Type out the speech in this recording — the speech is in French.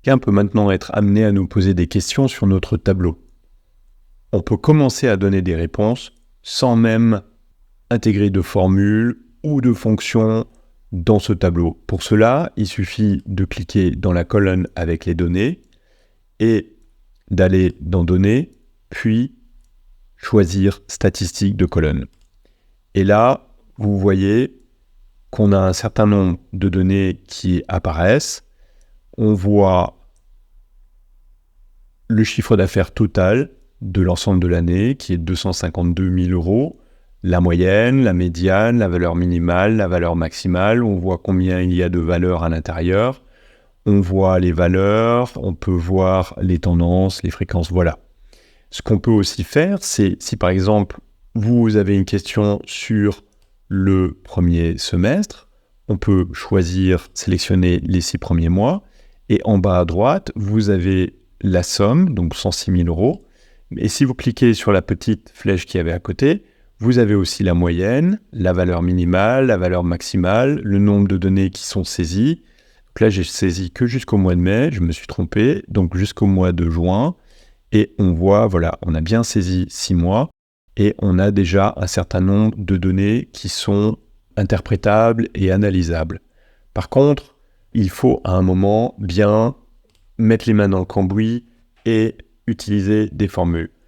Quelqu'un peut maintenant être amené à nous poser des questions sur notre tableau. On peut commencer à donner des réponses sans même intégrer de formules ou de fonctions dans ce tableau. Pour cela, il suffit de cliquer dans la colonne avec les données et d'aller dans Données, puis choisir Statistiques de colonne. Et là, vous voyez qu'on a un certain nombre de données qui apparaissent. On voit le chiffre d'affaires total de l'ensemble de l'année, qui est 252 000 euros, la moyenne, la médiane, la valeur minimale, la valeur maximale. On voit combien il y a de valeurs à l'intérieur. On voit les valeurs, on peut voir les tendances, les fréquences, voilà. Ce qu'on peut aussi faire, c'est si par exemple, vous avez une question sur le premier semestre, on peut choisir, sélectionner les 6 premiers mois, et en bas à droite, vous avez la somme, donc 106 000 euros. Et si vous cliquez sur la petite flèche qui avait à côté, vous avez aussi la moyenne, la valeur minimale, la valeur maximale, le nombre de données qui sont saisies. Donc là, j'ai saisi que jusqu'au mois de mai, je me suis trompé, donc jusqu'au mois de juin. Et on voit, voilà, on a bien saisi 6 mois et on a déjà un certain nombre de données qui sont interprétables et analysables. Par contre, il faut à un moment bien mettre les mains dans le cambouis et utiliser des formules.